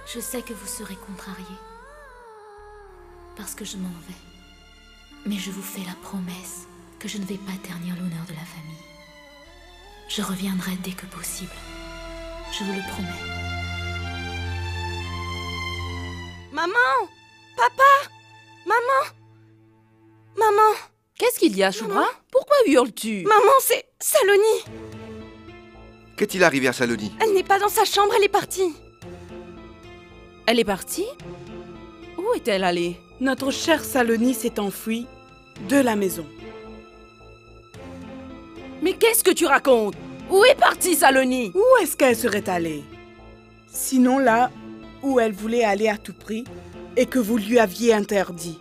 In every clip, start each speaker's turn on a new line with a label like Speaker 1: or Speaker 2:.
Speaker 1: Je sais que vous serez contrariés, parce que je m'en vais. Mais je vous fais la promesse que je ne vais pas ternir l'honneur de la famille. Je reviendrai dès que possible. Je vous le promets.
Speaker 2: Maman! Papa! Maman! Maman!
Speaker 3: Qu'est-ce qu'il y a, Shubhra?
Speaker 2: Maman?
Speaker 3: Pourquoi hurles-tu?
Speaker 2: Maman, c'est Saloni!
Speaker 4: Qu'est-il arrivé à Saloni?
Speaker 2: Elle n'est pas dans sa chambre, elle est partie.
Speaker 3: Elle est partie? Où est-elle allée?
Speaker 5: Notre chère Saloni s'est enfuie de la maison.
Speaker 3: Mais qu'est-ce que tu racontes? Où est partie Saloni?
Speaker 5: Où est-ce qu'elle serait allée? Sinon là où elle voulait aller à tout prix et que vous lui aviez interdit.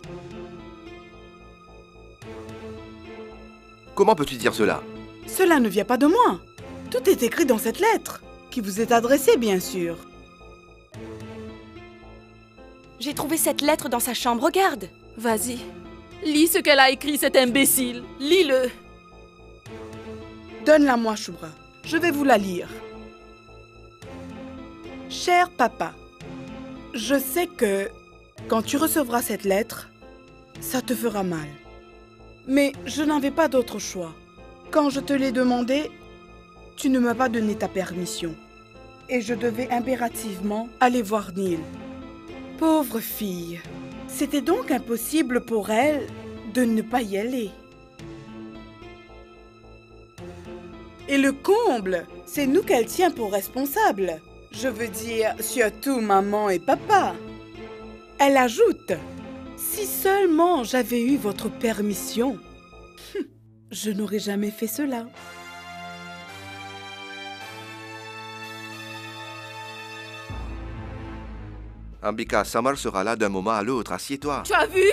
Speaker 4: Comment peux-tu dire cela?
Speaker 5: Cela ne vient pas de moi. Tout est écrit dans cette lettre, qui vous est adressée bien sûr.
Speaker 2: J'ai trouvé cette lettre dans sa chambre, regarde.
Speaker 3: Vas-y, lis ce qu'elle a écrit, cette imbécile. Lis-le.
Speaker 5: Donne-la-moi, Shubhra. Je vais vous la lire. Cher papa, je sais que quand tu recevras cette lettre, ça te fera mal. Mais je n'avais pas d'autre choix. Quand je te l'ai demandé, tu ne m'as pas donné ta permission. Et je devais impérativement aller voir Neil. Pauvre fille. C'était donc impossible pour elle de ne pas y aller. Et le comble, c'est nous qu'elle tient pour responsables. Je veux dire, surtout maman et papa. Elle ajoute, si seulement j'avais eu votre permission, je n'aurais jamais fait cela.
Speaker 4: Ambika, Samar sera là d'un moment à l'autre. Assieds-toi.
Speaker 3: Tu as vu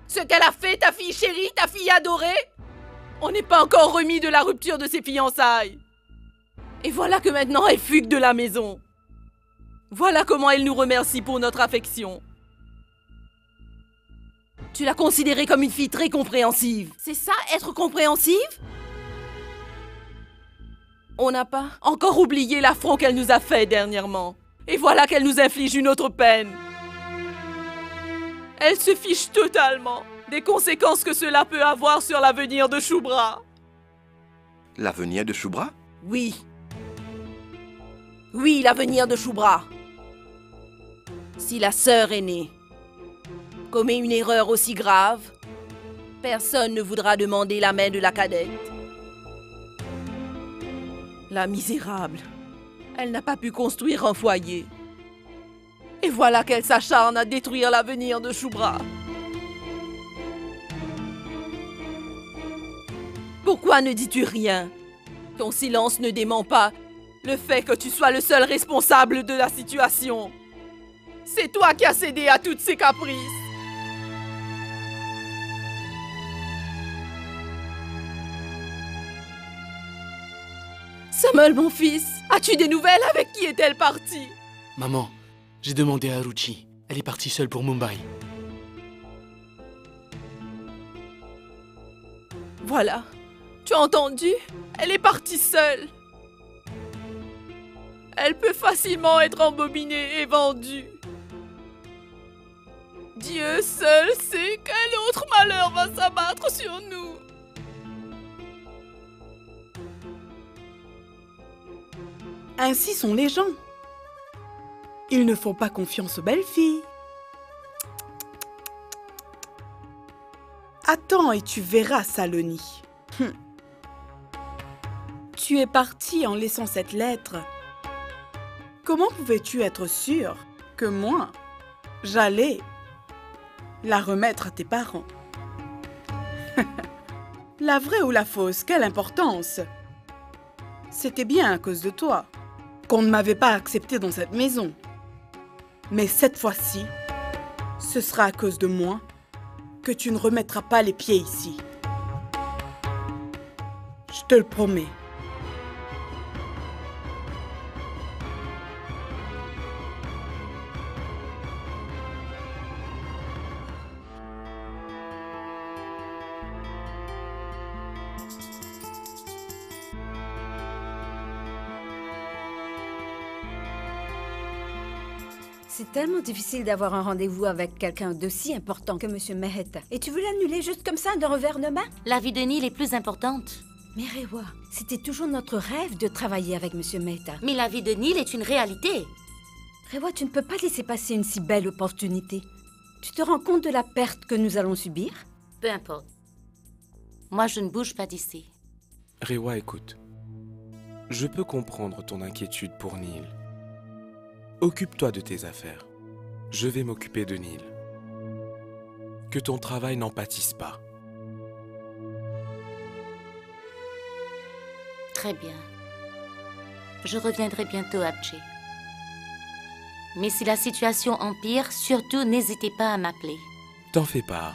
Speaker 3: ce qu'elle a fait, ta fille chérie, ta fille adorée? On n'est pas encore remis de la rupture de ses fiançailles. Et voilà que maintenant elle fugue de la maison. Voilà comment elle nous remercie pour notre affection. Tu l'as considérée comme une fille très compréhensive. C'est ça, être compréhensive? On n'a pas encore oublié l'affront qu'elle nous a fait dernièrement. Et voilà qu'elle nous inflige une autre peine. Elle se fiche totalement des conséquences que cela peut avoir sur l'avenir de Shubhra.
Speaker 4: L'avenir de Shubhra?
Speaker 3: Oui. Oui, l'avenir de Shubhra. Si la sœur aînée commet une erreur aussi grave, personne ne voudra demander la main de la cadette. La misérable, elle n'a pas pu construire un foyer. Et voilà qu'elle s'acharne à détruire l'avenir de Shubhra. Pourquoi ne dis-tu rien? Ton silence ne dément pas le fait que tu sois le seul responsable de la situation. C'est toi qui as cédé à toutes ces caprices. Samuel, mon fils, as-tu des nouvelles? Avec qui est-elle partie?
Speaker 6: Maman, j'ai demandé à Ruchi. Elle est partie seule pour Mumbai.
Speaker 3: Voilà. Tu as entendu? Elle est partie seule. Elle peut facilement être embobinée et vendue. Dieu seul sait quel autre malheur va s'abattre sur nous.
Speaker 5: Ainsi sont les gens. Ils ne font pas confiance aux belles filles. Attends et tu verras, Saloni. Tu es partie en laissant cette lettre. Comment pouvais-tu être sûre que moi, j'allais la remettre à tes parents? La vraie ou la fausse, quelle importance? C'était bien à cause de toi qu'on ne m'avait pas acceptée dans cette maison. Mais cette fois-ci, ce sera à cause de moi que tu ne remettras pas les pieds ici. Je te le promets.
Speaker 7: C'est tellement difficile d'avoir un rendez-vous avec quelqu'un d'aussi important que Monsieur Mehta. Et tu veux l'annuler juste comme ça, d'un revers de main?
Speaker 1: La vie de Neil est plus importante.
Speaker 7: Mais Rewa, c'était toujours notre rêve de travailler avec Monsieur Mehta.
Speaker 1: Mais la vie de Neil est une réalité.
Speaker 7: Rewa, tu ne peux pas laisser passer une si belle opportunité. Tu te rends compte de la perte que nous allons subir?
Speaker 1: Peu importe. Moi, je ne bouge pas d'ici.
Speaker 8: Rewa, écoute. Je peux comprendre ton inquiétude pour Neil. Occupe-toi de tes affaires. Je vais m'occuper de Neil. Que ton travail n'en pâtisse pas.
Speaker 1: Très bien. Je reviendrai bientôt, Abji. Mais si la situation empire, surtout n'hésitez pas à m'appeler.
Speaker 8: T'en fais pas.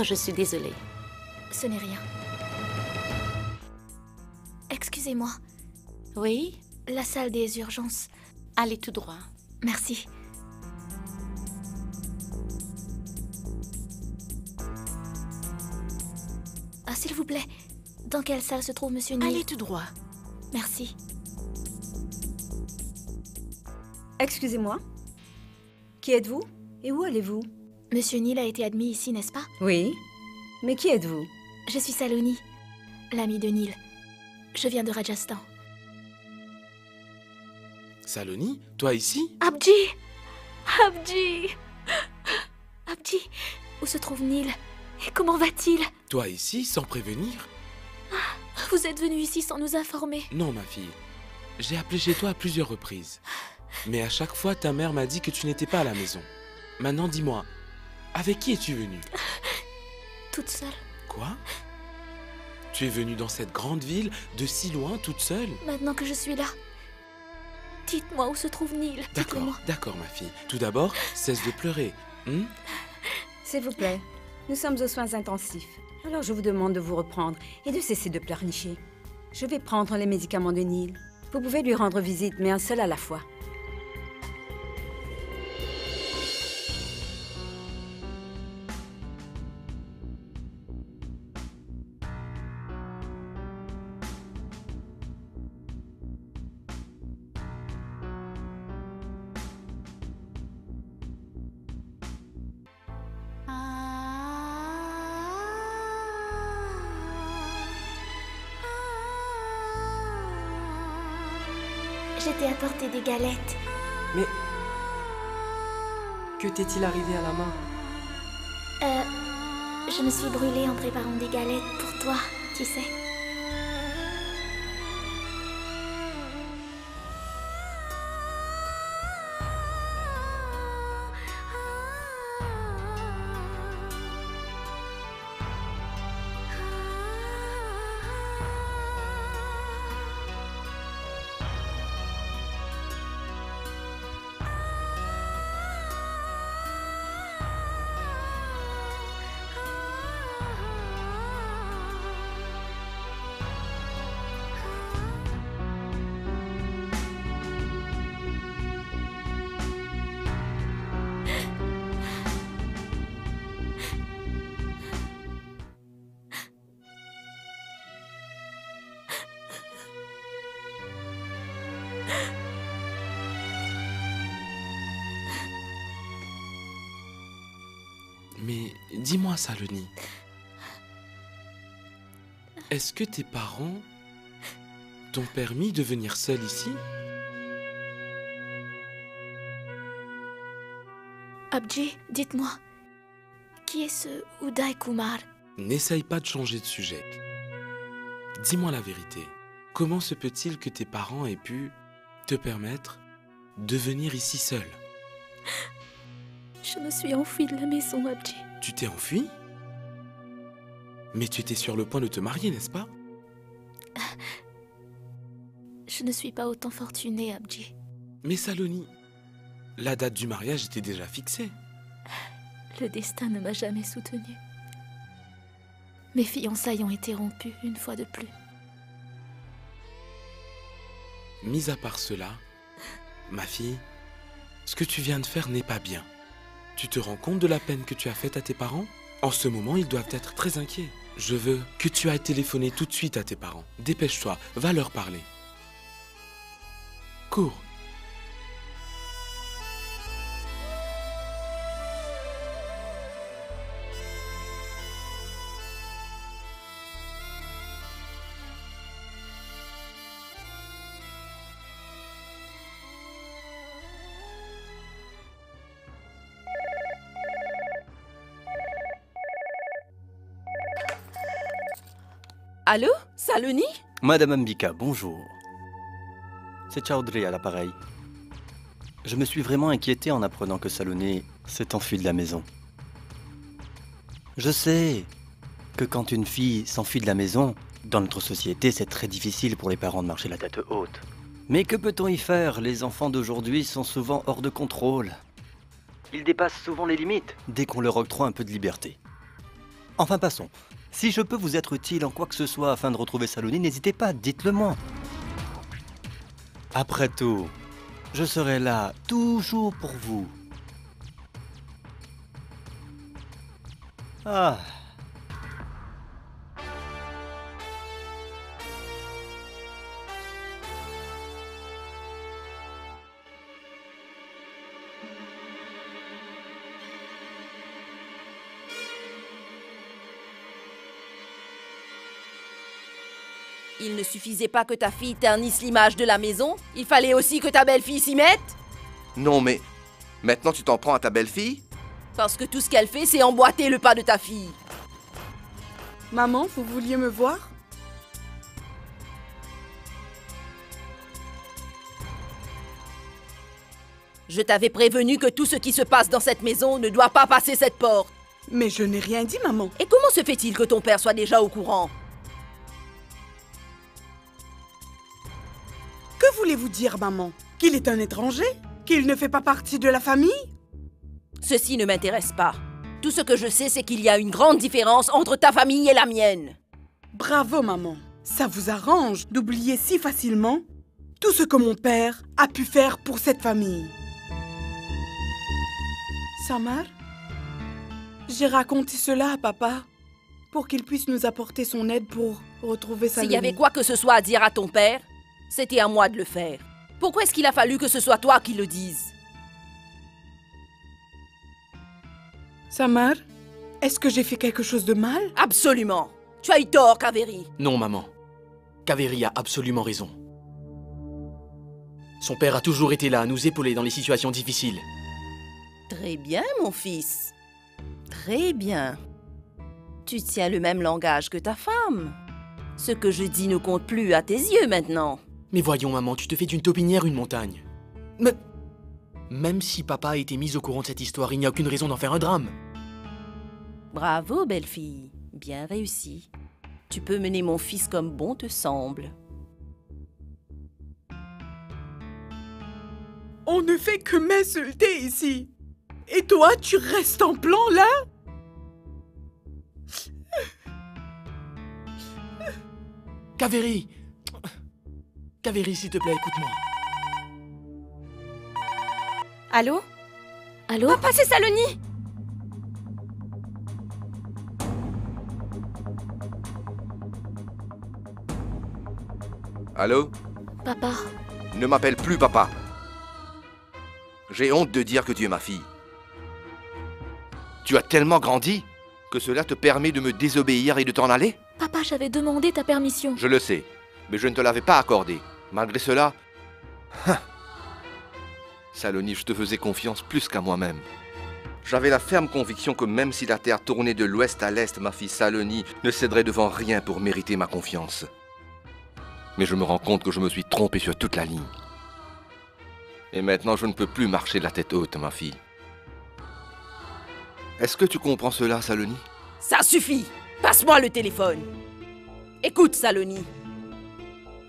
Speaker 1: Oh, je suis désolée.
Speaker 9: Ce n'est rien. Excusez-moi,
Speaker 1: Oui?
Speaker 9: la salle des urgences.
Speaker 1: Allez tout droit.
Speaker 9: Merci. Ah, s'il vous plaît, dans quelle salle se trouve Monsieur Neil?
Speaker 3: Allez tout droit.
Speaker 9: Merci.
Speaker 7: Excusez-moi. Qui êtes-vous? Et où allez-vous?
Speaker 9: Monsieur Neil a été admis ici, n'est-ce pas?
Speaker 7: Oui. Mais qui êtes-vous?
Speaker 9: Je suis Saloni, l'amie de Neil. Je viens de Rajasthan.
Speaker 8: Saloni, toi ici?
Speaker 9: Abji! Abji! Abji, où se trouve Neil? Et comment va-t-il?
Speaker 8: Toi ici, sans prévenir?
Speaker 9: Vous êtes venu ici sans nous informer.
Speaker 8: Non, ma fille. J'ai appelé chez toi à plusieurs reprises. Mais à chaque fois, ta mère m'a dit que tu n'étais pas à la maison. Maintenant, dis-moi, avec qui es-tu venue?
Speaker 9: Toute seule.
Speaker 8: Quoi? Tu es venue dans cette grande ville, de si loin, toute seule?
Speaker 9: Maintenant que je suis là, dites-moi où se trouve Neil.
Speaker 8: D'accord,
Speaker 9: Dites-le-moi.
Speaker 8: d'accord, ma fille. Tout d'abord, cesse de pleurer.
Speaker 7: S'il vous plaît, nous sommes aux soins intensifs. Alors je vous demande de vous reprendre et de cesser de pleurnicher. Je vais prendre les médicaments de Neil. Vous pouvez lui rendre visite, mais un seul à la fois.
Speaker 9: Je t'ai apporté des galettes.
Speaker 10: Mais... Que t'est-il arrivé à la main?
Speaker 9: Je me suis brûlée en préparant des galettes pour toi, tu sais.
Speaker 8: Mais dis-moi, Saloni, est-ce que tes parents t'ont permis de venir seule ici?
Speaker 9: Abji, dites-moi, qui est ce Uday Kumar?
Speaker 8: N'essaye pas de changer de sujet. Dis-moi la vérité. Comment se peut-il que tes parents aient pu te permettre de venir ici seule?
Speaker 9: Je me suis enfuie de la maison, Abji.
Speaker 8: Tu t'es enfui? Mais tu étais sur le point de te marier, n'est-ce pas?
Speaker 9: Je ne suis pas autant fortunée, Abji.
Speaker 8: Mais Saloni, la date du mariage était déjà fixée.
Speaker 9: Le destin ne m'a jamais soutenue. Mes fiançailles ont été rompues une fois de plus.
Speaker 8: Mis à part cela, ma fille, ce que tu viens de faire n'est pas bien. Tu te rends compte de la peine que tu as faite à tes parents? En ce moment, ils doivent être très inquiets. Je veux que tu ailles téléphoner tout de suite à tes parents. Dépêche-toi, va leur parler. Cours.
Speaker 3: Allô, Saloni?
Speaker 10: Madame Ambika, bonjour. C'est Chaudhry à l'appareil. Je me suis vraiment inquiété en apprenant que Saloni s'est enfuie de la maison. Je sais que quand une fille s'enfuit de la maison, dans notre société, c'est très difficile pour les parents de marcher la tête haute. Mais que peut-on y faire? Les enfants d'aujourd'hui sont souvent hors de contrôle. Ils dépassent souvent les limites dès qu'on leur octroie un peu de liberté. Enfin, passons. Si je peux vous être utile en quoi que ce soit afin de retrouver Saloni, n'hésitez pas, dites-le moi. Après tout, je serai là toujours pour vous. Ah.
Speaker 3: Il ne suffisait pas que ta fille ternisse l'image de la maison, il fallait aussi que ta belle-fille s'y mette?
Speaker 4: Non, mais maintenant tu t'en prends à ta belle-fille?
Speaker 3: Parce que tout ce qu'elle fait, c'est emboîter le pas de ta fille.
Speaker 5: Maman, vous vouliez me voir?
Speaker 3: Je t'avais prévenu que tout ce qui se passe dans cette maison ne doit pas passer cette porte.
Speaker 5: Mais je n'ai rien dit, maman.
Speaker 3: Et comment se fait-il que ton père soit déjà au courant?
Speaker 5: Que voulez-vous dire, maman? Qu'il est un étranger? Qu'il ne fait pas partie de la famille?
Speaker 3: Ceci ne m'intéresse pas. Tout ce que je sais, c'est qu'il y a une grande différence entre ta famille et la mienne.
Speaker 5: Bravo, maman. Ça vous arrange d'oublier si facilement tout ce que mon père a pu faire pour cette famille. Samar, j'ai raconté cela à papa pour qu'il puisse nous apporter son aide pour retrouver Saloni.
Speaker 3: S'il y avait quoi que ce soit à dire à ton père, c'était à moi de le faire. Pourquoi est-ce qu'il a fallu que ce soit toi qui le dise?
Speaker 5: Samar, est-ce que j'ai fait quelque chose de mal?
Speaker 3: Absolument. Tu as eu tort, Kaveri.
Speaker 6: Non, maman. Kaveri a absolument raison. Son père a toujours été là à nous épauler dans les situations difficiles.
Speaker 3: Très bien, mon fils. Très bien. Tu tiens le même langage que ta femme. Ce que je dis ne compte plus à tes yeux maintenant.
Speaker 6: Mais voyons, maman, tu te fais d'une taupinière une montagne. Mais même si papa a été mis au courant de cette histoire, il n'y a aucune raison d'en faire un drame.
Speaker 3: Bravo, belle-fille. Bien réussi. Tu peux mener mon fils comme bon te semble.
Speaker 5: On ne fait que m'insulter ici. Et toi, tu restes en plan là?
Speaker 6: Kaveri! Kaveri, s'il te plaît, écoute-moi.
Speaker 2: Allô?
Speaker 9: Allô?
Speaker 2: Papa, c'est Saloni!
Speaker 4: Allô?
Speaker 1: Papa,
Speaker 4: Ne m'appelle plus papa. J'ai honte de dire que tu es ma fille. Tu as tellement grandi que cela te permet de me désobéir et de t'en aller?
Speaker 1: papa, j'avais demandé ta permission.
Speaker 4: Je le sais, mais je ne te l'avais pas accordé. Malgré cela... Saloni, je te faisais confiance plus qu'à moi-même. J'avais la ferme conviction que même si la terre tournait de l'ouest à l'est, ma fille Saloni ne céderait devant rien pour mériter ma confiance. Mais je me rends compte que je me suis trompé sur toute la ligne. Et maintenant, je ne peux plus marcher la tête haute, ma fille. Est-ce que tu comprends cela, Saloni?
Speaker 3: Ça suffit! Passe-moi le téléphone. Écoute, Saloni.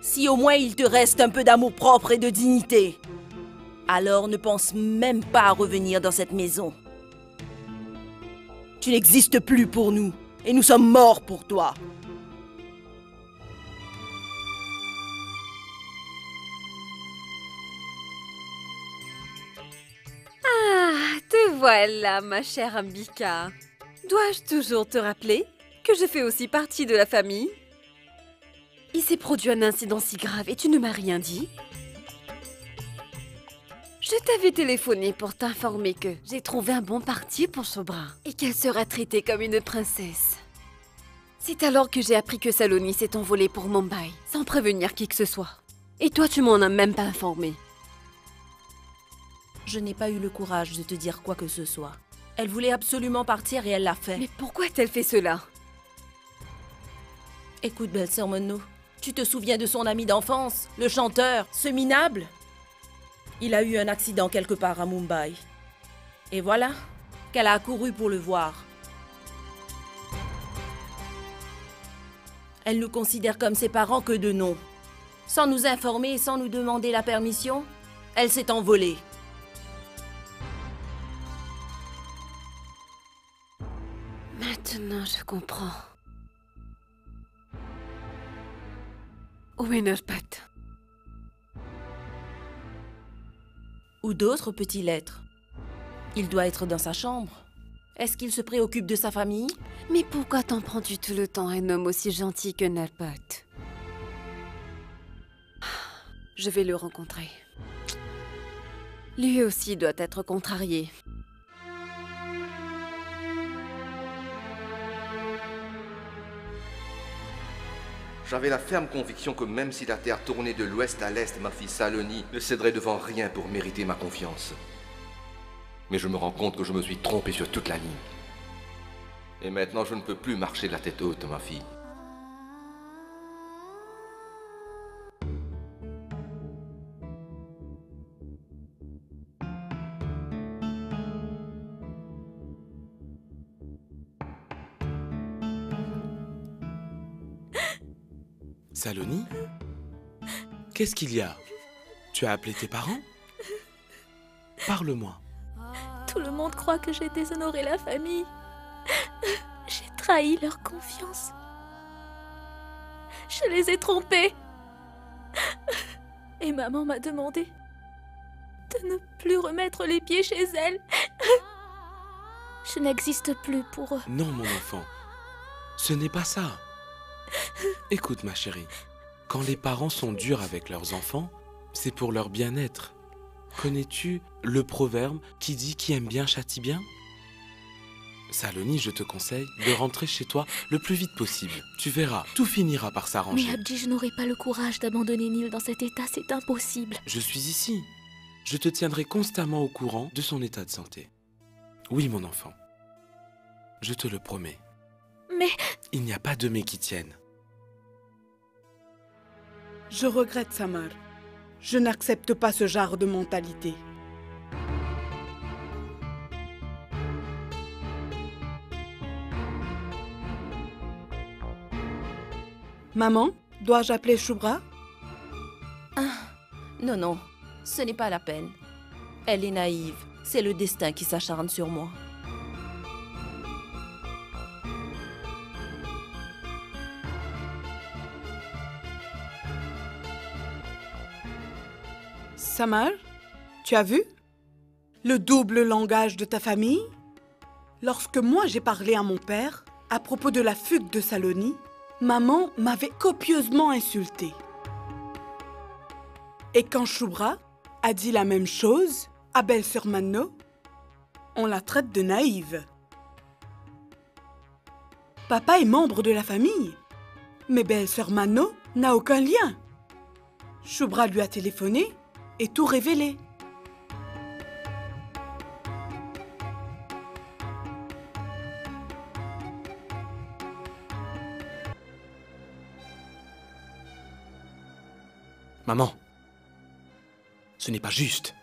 Speaker 3: Si au moins il te reste un peu d'amour-propre et de dignité, alors ne pense même pas à revenir dans cette maison. Tu n'existes plus pour nous, et nous sommes morts pour toi.
Speaker 11: Voilà, ma chère Ambika. Dois-je toujours te rappeler que je fais aussi partie de la famille? Il s'est produit un incident si grave et tu ne m'as rien dit? Je t'avais téléphoné pour t'informer que j'ai trouvé un bon parti pour Shubhra et qu'elle sera traitée comme une princesse. C'est alors que j'ai appris que Saloni s'est envolée pour Mumbai, sans prévenir qui que ce soit. Et toi, tu m'en as même pas informé.
Speaker 3: Je n'ai pas eu le courage de te dire quoi que ce soit. Elle voulait absolument partir et elle l'a fait.
Speaker 11: Mais pourquoi a-t-elle fait cela?
Speaker 3: Écoute, belle-sœur Monno, tu te souviens de son ami d'enfance, le chanteur, ce minable? Il a eu un accident quelque part à Mumbai. Et voilà qu'elle a accouru pour le voir. Elle nous considère comme ses parents que de nom. Sans nous informer et sans nous demander la permission, elle s'est envolée.
Speaker 11: Maintenant, je comprends. Où est Nirpat?
Speaker 3: Ou d'autres petits lettres. Il doit être dans sa chambre. Est-ce qu'il se préoccupe de sa famille?
Speaker 11: Mais pourquoi t'en prends-tu tout le temps à un homme aussi gentil que Nirpat? Je vais le rencontrer. Lui aussi doit être contrarié.
Speaker 4: J'avais la ferme conviction que même si la terre tournait de l'ouest à l'est, ma fille Saloni ne céderait devant rien pour mériter ma confiance. Mais je me rends compte que je me suis trompé sur toute la ligne. Et maintenant, je ne peux plus marcher la tête haute, ma fille.
Speaker 8: Saloni? Qu'est-ce qu'il y a? Tu as appelé tes parents? Parle-moi.
Speaker 9: Tout le monde croit que j'ai déshonoré la famille. J'ai trahi leur confiance. Je les ai trompés. Et maman m'a demandé de ne plus remettre les pieds chez elle. Je n'existe plus pour eux.
Speaker 8: Non, mon enfant. Ce n'est pas ça. Écoute, ma chérie. Quand les parents sont durs avec leurs enfants, c'est pour leur bien-être. Connais-tu le proverbe qui dit qui aime bien châtie bien? Saloni, je te conseille de rentrer chez toi le plus vite possible. Tu verras, tout finira par s'arranger.
Speaker 9: Mais Abdi, je n'aurai pas le courage d'abandonner Neil dans cet état, c'est impossible.
Speaker 8: Je suis ici. Je te tiendrai constamment au courant de son état de santé. Oui, mon enfant. Je te le promets.
Speaker 9: Mais...
Speaker 8: Il n'y a pas de mais qui tienne.
Speaker 5: Je regrette, Samar. Je n'accepte pas ce genre de mentalité. Maman, dois-je appeler Shubhra?
Speaker 3: Non, non, ce n'est pas la peine. Elle est naïve. C'est le destin qui s'acharne sur moi.
Speaker 5: Samar, tu as vu? Le double langage de ta famille? Lorsque moi j'ai parlé à mon père à propos de la fugue de Saloni, maman m'avait copieusement insultée. Et quand Shubhra a dit la même chose à belle-sœur Manno, on la traite de naïve. Papa est membre de la famille, mais belle-sœur Manno n'a aucun lien. Shubhra lui a téléphoné et tout révélé.
Speaker 6: Maman, ce n'est pas juste.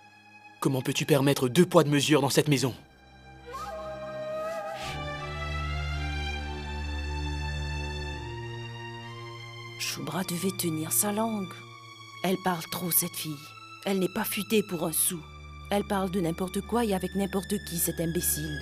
Speaker 6: Comment peux-tu permettre 2 poids de mesure dans cette maison?
Speaker 3: Shubhra devait tenir sa langue. Elle parle trop, cette fille. Elle n'est pas futée pour un sou. Elle parle de n'importe quoi et avec n'importe qui, cette imbécile.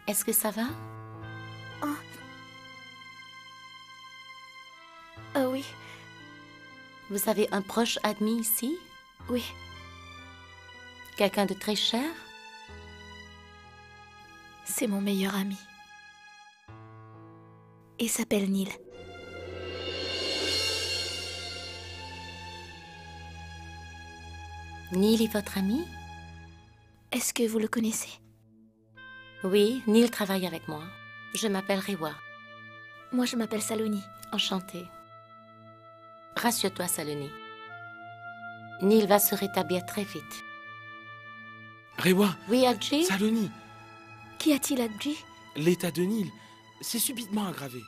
Speaker 1: Est-ce que ça va?
Speaker 9: Ah oui,
Speaker 1: Vous avez un proche admis ici?
Speaker 9: oui.
Speaker 1: Quelqu'un de très cher?
Speaker 9: C'est mon meilleur ami. Il s'appelle Neil.
Speaker 1: Neil est votre ami?
Speaker 9: Est-ce que vous le connaissez?
Speaker 1: Oui, Neil travaille avec moi. Je m'appelle Rewa.
Speaker 9: Moi, je m'appelle Saloni.
Speaker 1: Enchantée. Rassure-toi, Saloni. Neil va se rétablir très vite.
Speaker 8: Rewa,
Speaker 1: Oui, Adji?
Speaker 8: Saloni,
Speaker 9: Qu'y a-t-il, Adji?
Speaker 8: l'état de Neil s'est subitement aggravé.